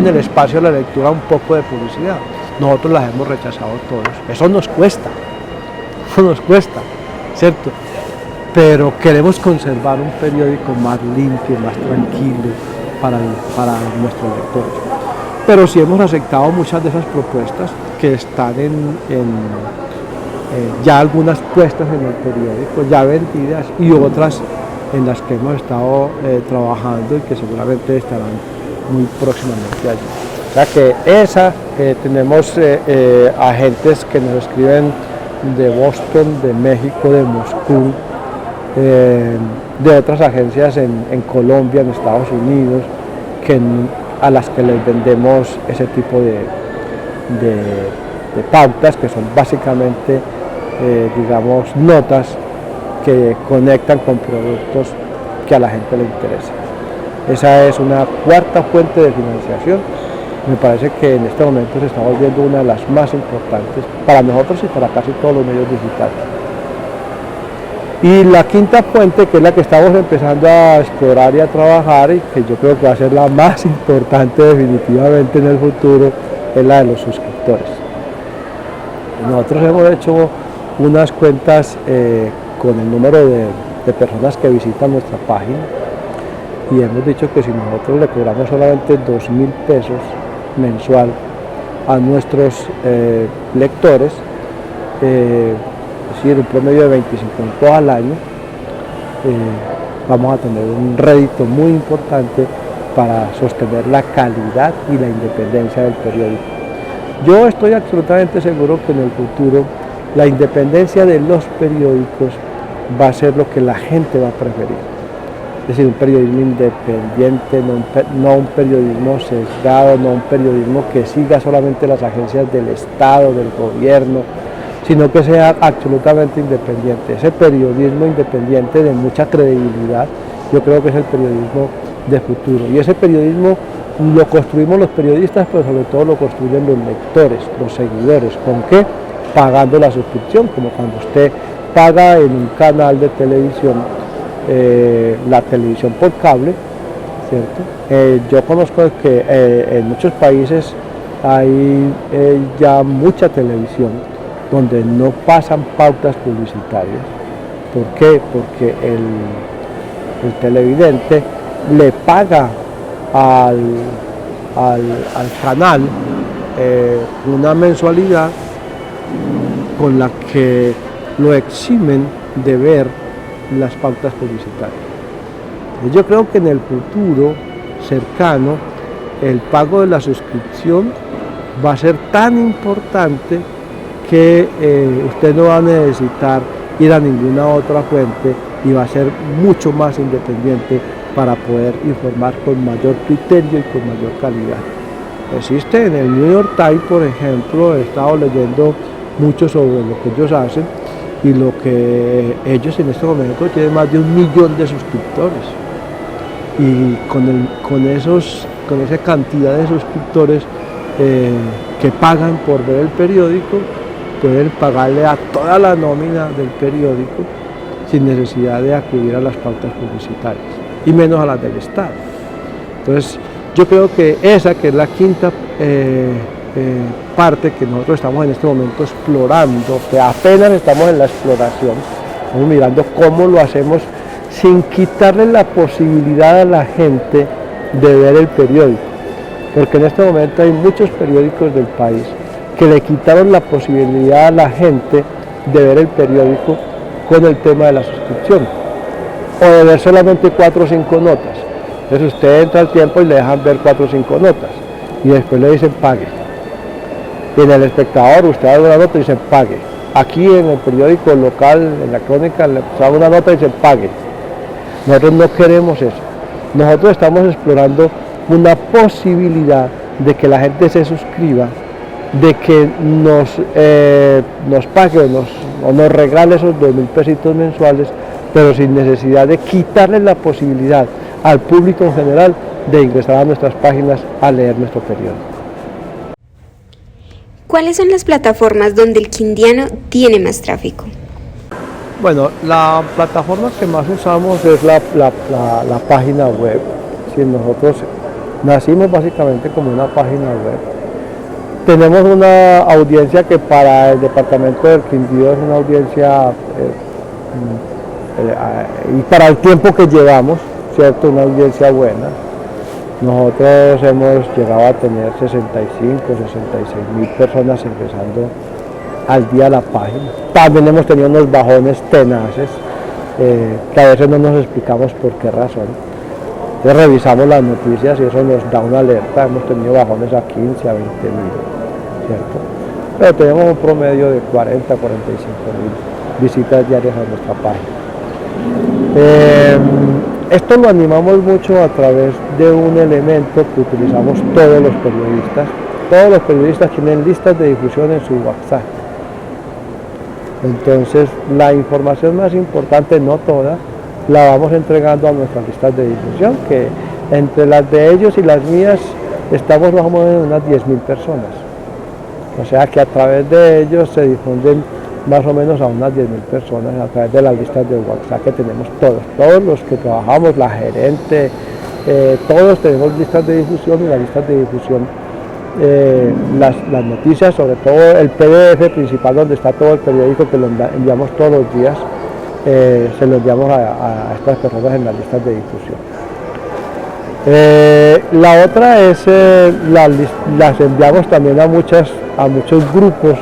el espacio de la lectura un poco de publicidad. Nosotros las hemos rechazado todos. Eso nos cuesta, ¿cierto? Pero queremos conservar un periódico más limpio, más tranquilo para nuestros lectores. Pero sí hemos aceptado muchas de esas propuestas que están ya algunas puestas en el periódico, ya vendidas, y otras en las que hemos estado trabajando y que seguramente estarán muy próximamente allí. O sea que tenemos agentes que nos escriben de Boston, de México, de Moscú, de otras agencias en Colombia, en Estados Unidos, a las que les vendemos ese tipo de pautas, que son básicamente, digamos, notas que conectan con productos que a la gente le interesa. Esa es una cuarta fuente de financiación. Me parece que en este momento se está volviendo una de las más importantes para nosotros y para casi todos los medios digitales. Y la quinta fuente, que es la que estamos empezando a explorar y a trabajar, y que yo creo que va a ser la más importante definitivamente en el futuro, es la de los suscriptores. Nosotros hemos hecho unas cuentas con el número de personas que visitan nuestra página, y hemos dicho que si nosotros le cobramos solamente 2.000 pesos mensual a nuestros lectores, es decir, un promedio de 25 encuentros al año, vamos a tener un rédito muy importante para sostener la calidad y la independencia del periódico. Yo estoy absolutamente seguro que en el futuro la independencia de los periódicos va a ser lo que la gente va a preferir. Es decir, un periodismo independiente, no un periodismo sesgado, no un periodismo que siga solamente las agencias del Estado, del gobierno, sino que sea absolutamente independiente. Ese periodismo independiente de mucha credibilidad, yo creo que es el periodismo de futuro. Y ese periodismo lo construimos los periodistas, pero sobre todo lo construyen los lectores, los seguidores. ¿Con qué? Pagando la suscripción, como cuando usted paga en un canal de televisión, la televisión por cable, ¿cierto? Yo conozco que en muchos países hay ya mucha televisión donde no pasan pautas publicitarias, ¿Por qué? Porque el televidente le paga al canal una mensualidad con la que lo eximen de ver las pautas publicitarias. Yo creo que en el futuro cercano el pago de la suscripción va a ser tan importante que usted no va a necesitar ir a ninguna otra fuente y va a ser mucho más independiente para poder informar con mayor criterio y con mayor calidad. Existe en el New York Times, por ejemplo, he estado leyendo mucho sobre lo que ellos hacen y lo que ellos en este momento tienen más de 1 millón de suscriptores. Y con esa cantidad de suscriptores que pagan por ver el periódico, pueden pagarle a toda la nómina del periódico sin necesidad de acudir a las pautas publicitarias, y menos a las del Estado. Entonces, yo creo que esa, que es la quinta parte que nosotros estamos en este momento explorando, que apenas estamos en la exploración, estamos mirando cómo lo hacemos sin quitarle la posibilidad a la gente de ver el periódico, porque en este momento hay muchos periódicos del país que le quitaron la posibilidad a la gente de ver el periódico con el tema de la suscripción, o de ver solamente 4 o 5 notas. Entonces usted entra al tiempo y le dejan ver 4 o 5 notas, y después le dicen pague. Y en el Espectador usted da una nota y dice pague. Aquí en el periódico local, en la Crónica, le da una nota y dice pague. Nosotros no queremos eso. Nosotros estamos explorando una posibilidad de que la gente se suscriba, de que nos pague o nos regale esos 2.000 pesitos mensuales, pero sin necesidad de quitarle la posibilidad al público en general de ingresar a nuestras páginas a leer nuestro periódico. ¿Cuáles son las plataformas donde el quindiano tiene más tráfico? Bueno, la plataforma que más usamos es la página web. Si nosotros nacimos básicamente como una página web. Tenemos una audiencia que para el departamento del Quindío es una audiencia, y para el tiempo que llevamos, ¿cierto? Una audiencia buena. Nosotros hemos llegado a tener 66.000 personas ingresando al día a la página. También hemos tenido unos bajones tenaces, que a veces no nos explicamos por qué razón. Entonces revisamos las noticias y eso nos da una alerta. Hemos tenido bajones a 15, a 20.000, ¿cierto? Pero tenemos un promedio de 40, 45.000 visitas diarias a nuestra página. Esto lo animamos mucho a través de un elemento que utilizamos todos los periodistas. Todos los periodistas tienen listas de difusión en su WhatsApp. Entonces, la información más importante, no toda, la vamos entregando a nuestras listas de difusión, que entre las de ellos y las mías estamos más o menos en unas 10.000 personas. O sea que a través de ellos se difunden más o menos a unas 10.000 personas a través de las listas de WhatsApp que tenemos todos los que trabajamos, la gerente, todos tenemos listas de difusión, y las listas de difusión, las noticias, sobre todo el PDF principal donde está todo el periódico, que lo enviamos todos los días, se lo enviamos a estas personas en las listas de difusión. La otra es, las enviamos también a muchos grupos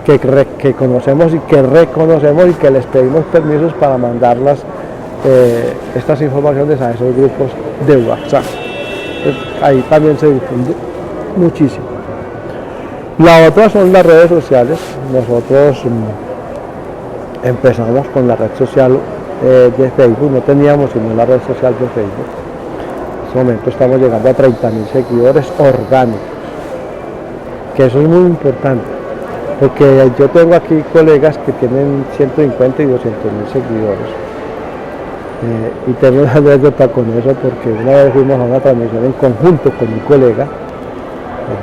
que conocemos y que reconocemos y que les pedimos permisos para mandarlas, estas informaciones a esos grupos de WhatsApp. Ahí también se difunde muchísimo. La otra son las redes sociales. Nosotros empezamos con la red social de Facebook, no teníamos sino la red social de Facebook. En este momento estamos llegando a 30.000 seguidores orgánicos, que eso es muy importante. Porque yo tengo aquí colegas que tienen 150 y 200.000 seguidores. Y tengo una anécdota con eso, porque una vez fuimos a una transmisión en conjunto con un colega,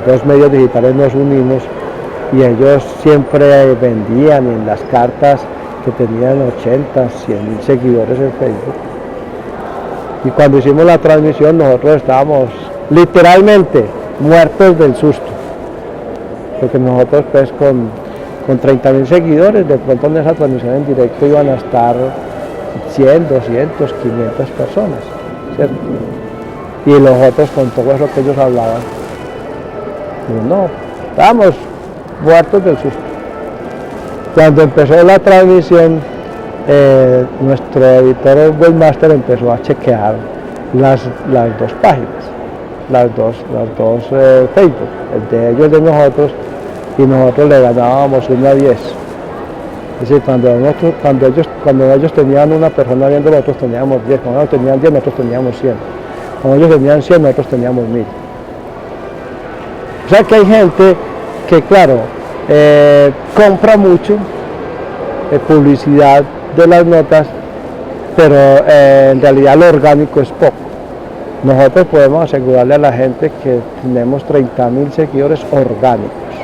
los 2 medios digitales nos unimos, y ellos siempre vendían en las cartas que tenían 80, 100.000 seguidores en Facebook. Y cuando hicimos la transmisión nosotros estábamos literalmente muertos del susto. Porque nosotros pues con con 30.000 seguidores, de pronto en esa transmisión en directo iban a estar 100, 200, 500 personas, ¿cierto? Y los otros con todo eso que ellos hablaban, y no, estábamos muertos del susto. Cuando empezó la transmisión, nuestro editor webmaster empezó a chequear las dos páginas, las dos Facebook, el de ellos y de nosotros, y nosotros le ganábamos 1 a 10. Es decir, cuando ellos tenían una persona viendo, nosotros teníamos 10, cuando ellos tenían 10, nosotros teníamos 100, cuando ellos tenían 100, nosotros teníamos 1000. O sea que hay gente que, claro, compra mucho publicidad de las notas, pero en realidad lo orgánico es poco. Nosotros podemos asegurarle a la gente que tenemos 30.000 seguidores orgánicos,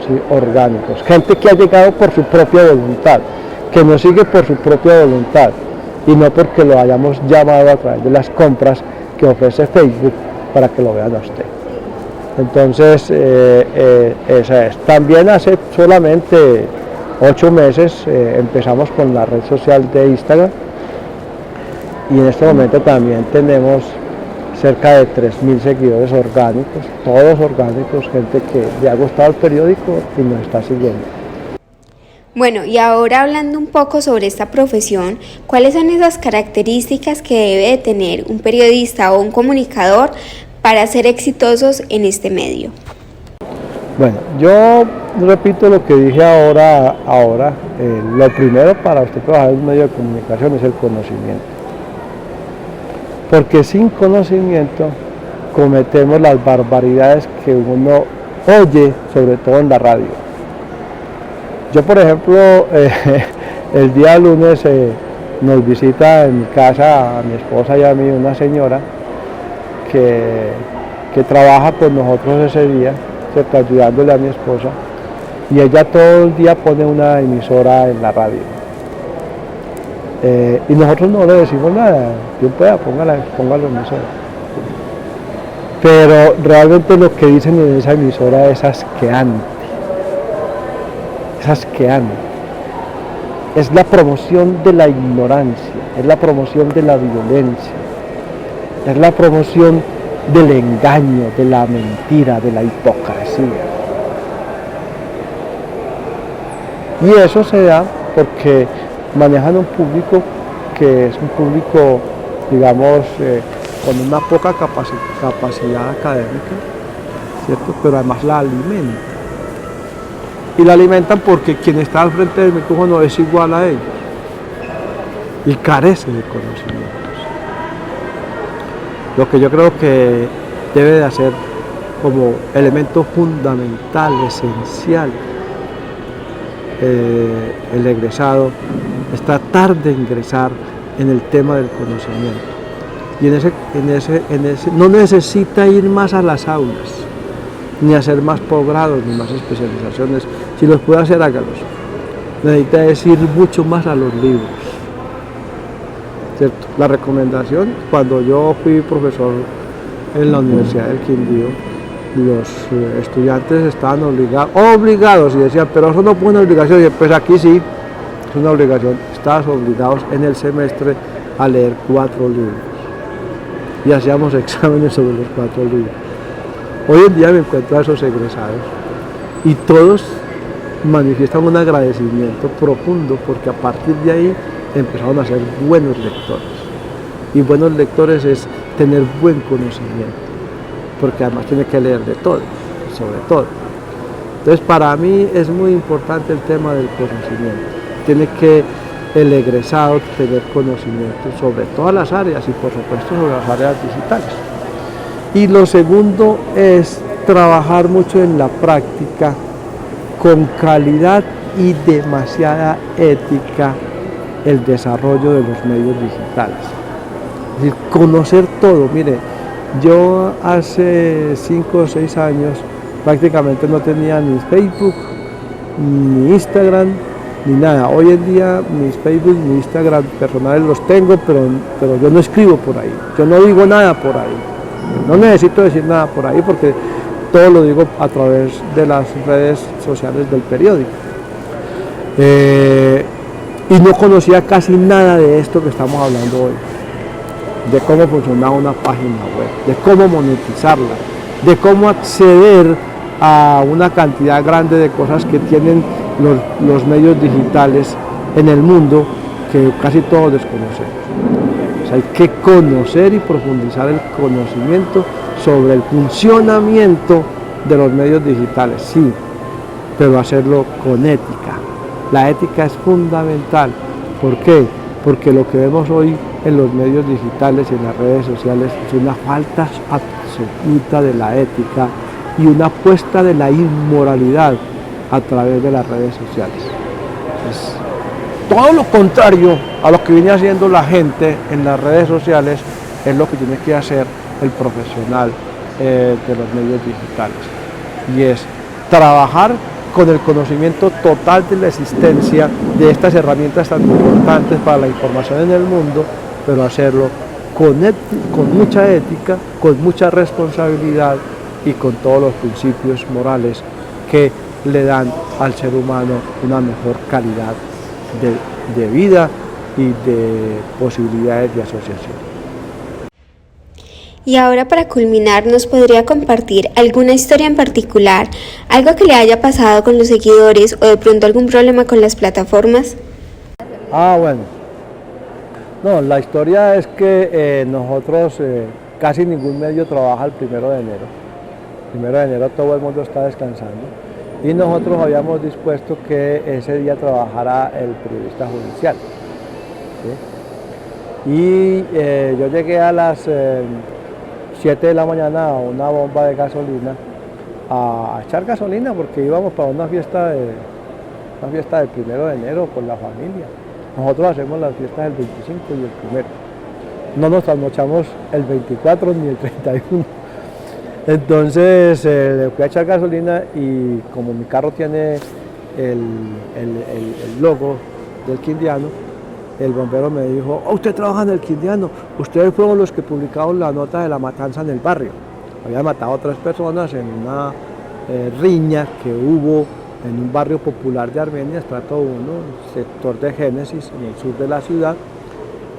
¿sí? Orgánicos, gente que ha llegado por su propia voluntad, que nos sigue por su propia voluntad y no porque lo hayamos llamado a través de las compras que ofrece Facebook para que lo vean a usted. Entonces, esa es. También hace solamente 8 meses empezamos con la red social de Instagram, y en este momento también tenemos cerca de 3.000 seguidores orgánicos, todos orgánicos, gente que le ha gustado el periódico y nos está siguiendo. Bueno, y ahora hablando un poco sobre esta profesión, ¿cuáles son esas características que debe de tener un periodista o un comunicador para ser exitosos en este medio? Bueno, yo repito lo que dije ahora, lo primero para usted trabajar en un medio de comunicación es el conocimiento. Porque sin conocimiento cometemos las barbaridades que uno oye, sobre todo en la radio. Yo, por ejemplo, el día lunes nos visita en mi casa a mi esposa y a mí una señora que trabaja con nosotros ese día, ¿cierto? Ayudándole a mi esposa, y ella todo el día pone una emisora en la radio. Y nosotros no le decimos nada, quien pueda, póngalo en emisora. Pero realmente lo que dicen en esa emisora es asqueante. Es asqueante. Es la promoción de la ignorancia, es la promoción de la violencia, es la promoción del engaño, de la mentira, de la hipocresía. Y eso se da porque manejan un público que es un público, digamos, con una poca capacidad académica, ¿cierto? Pero además la alimentan. Y la alimentan porque quien está al frente del micrófono es igual a ellos y carece de conocimientos. Lo que yo creo que debe de hacer como elemento fundamental, esencial, el egresado, es tratar de ingresar en el tema del conocimiento. Y en ese no necesita ir más a las aulas, ni hacer más posgrados, ni más especializaciones. Si los puede hacer, hágalos. Necesita ir mucho más a los libros, ¿cierto? La recomendación, cuando yo fui profesor en la Universidad del Quindío, los estudiantes estaban obligados y decían, pero eso no fue una obligación. Y pues aquí sí, es una obligación. Estabas obligados en el semestre a leer 4 libros. Y hacíamos exámenes sobre los 4 libros. Hoy en día me encuentro a esos egresados y todos manifiestan un agradecimiento profundo porque a partir de ahí empezaron a ser buenos lectores. Y buenos lectores es tener buen conocimiento, porque además tiene que leer de todo, sobre todo. Entonces, para mí es muy importante el tema del conocimiento. Tiene que el egresado tener conocimiento sobre todas las áreas y por supuesto sobre las áreas digitales. Y lo segundo es trabajar mucho en la práctica con calidad y demasiada ética el desarrollo de los medios digitales. Es decir, conocer todo. Mire, yo hace 5 o 6 años prácticamente no tenía ni Facebook, ni Instagram, ni nada. Hoy en día mis Facebook, mi Instagram personales los tengo, pero yo no escribo por ahí, yo no digo nada por ahí. No necesito decir nada por ahí porque todo lo digo a través de las redes sociales del periódico. Y no conocía casi nada de esto que estamos hablando hoy, de cómo funcionaba una página web, de cómo monetizarla, de cómo acceder a una cantidad grande de cosas que tienen los medios digitales en el mundo que casi todos desconocemos. O sea, hay que conocer y profundizar el conocimiento sobre el funcionamiento de los medios digitales, sí, pero hacerlo con ética. La ética es fundamental. ¿Por qué? Porque lo que vemos hoy en los medios digitales y en las redes sociales es una falta absoluta de la ética y una apuesta de la inmoralidad a través de las redes sociales. Es todo lo contrario a lo que viene haciendo la gente en las redes sociales, es lo que tiene que hacer el profesional de los medios digitales, y es trabajar con el conocimiento total de la existencia de estas herramientas tan importantes para la información en el mundo, pero hacerlo con mucha ética, con mucha responsabilidad y con todos los principios morales que le dan al ser humano una mejor calidad de vida y de posibilidades de asociación. Y ahora, para culminar, ¿nos podría compartir alguna historia en particular, algo que le haya pasado con los seguidores o de pronto algún problema con las plataformas? Bueno. No, la historia es que nosotros, casi ningún medio trabaja el 1 de enero. El 1 de enero todo el mundo está descansando y nosotros habíamos dispuesto que ese día trabajara el periodista judicial, ¿sí? Y yo llegué a las 7 de la mañana a una bomba de gasolina a echar gasolina porque íbamos para una fiesta del 1 de enero con la familia. Nosotros hacemos las fiestas el 25 y el 1. No nos trasnochamos el 24 ni el 31. Entonces le fui a echar gasolina y como mi carro tiene el logo del Quindiano, el bombero me dijo: oh, usted trabaja en el Quindiano, ustedes fueron los que publicaron la nota de la matanza en el barrio. Había matado a 3 personas en una riña que hubo en un barrio popular de Armenia, estrato 1, sector de Génesis, en el sur de la ciudad.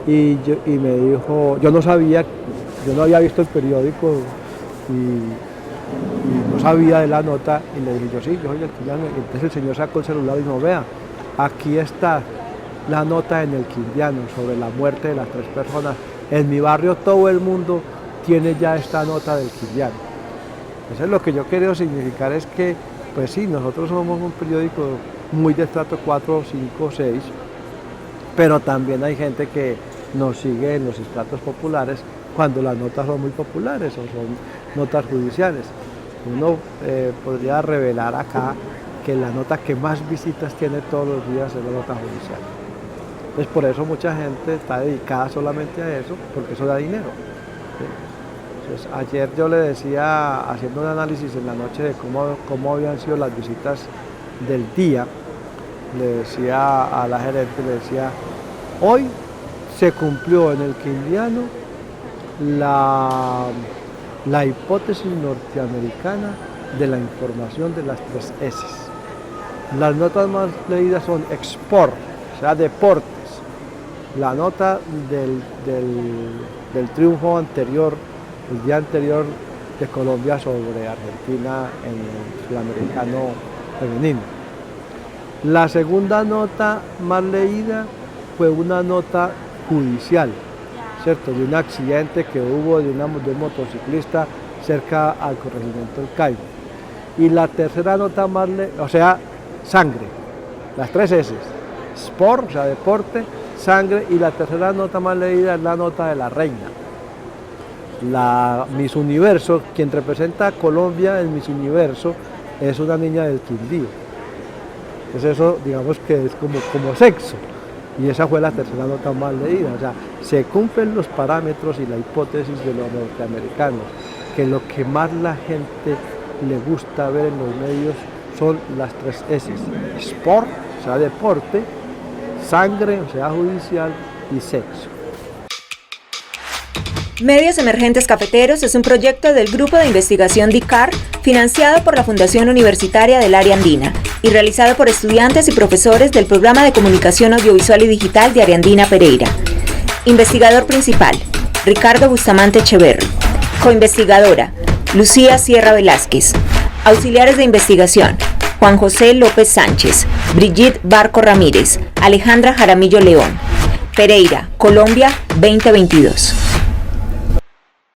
Y me dijo, yo no sabía, yo no había visto el periódico y no sabía de la nota, y le dije yo: sí, yo soy el Quindiano. Y entonces el señor sacó el celular y dijo: vea, aquí está la nota en el Quindiano sobre la muerte de las 3 personas. En mi barrio todo el mundo tiene ya esta nota del Quindiano. Entonces lo que yo quiero significar es que, pues sí, nosotros somos un periódico muy de estrato 4, 5, 6, pero también hay gente que nos sigue en los estratos populares cuando las notas son muy populares o son notas judiciales. Uno podría revelar acá que la nota que más visitas tiene todos los días es la nota judicial. Entonces por eso mucha gente está dedicada solamente a eso, porque eso da dinero, ¿sí? Entonces, ayer yo le decía, haciendo un análisis en la noche de cómo habían sido las visitas del día, le decía a la gerente, le decía: hoy se cumplió en el Quindiano la hipótesis norteamericana de la información de las 3 S. Las notas más leídas son export, o sea, deportes. La nota del triunfo anterior, el día anterior de Colombia sobre Argentina en el sudamericano femenino. La segunda nota más leída fue una nota judicial, ¿cierto? De un accidente que hubo de un motociclista cerca al corregimiento del Caibo. Y la tercera nota más leída, o sea, sangre, las 3 S, sport, o sea, deporte, sangre, y la tercera nota más leída es la nota de la reina. La Miss Universo, quien representa a Colombia en Miss Universo, es una niña del Quindío. Entonces eso, digamos que es como sexo. Y esa fue la tercera nota más leída. O sea, se cumplen los parámetros y la hipótesis de los norteamericanos, que lo que más la gente le gusta ver en los medios son las 3 S. Sport, o sea, deporte, sangre, o sea, judicial, y sexo. Medios Emergentes Cafeteros es un proyecto del Grupo de Investigación DICAR, financiado por la Fundación Universitaria del Área Andina y realizado por estudiantes y profesores del Programa de Comunicación Audiovisual y Digital de Ariandina Pereira. Investigador principal, Ricardo Bustamante Echeverri. Coinvestigadora, Lucía Sierra Velázquez. Auxiliares de investigación, Juan José López Sánchez, Brigitte Barco Ramírez, Alejandra Jaramillo León. Pereira, Colombia, 2022.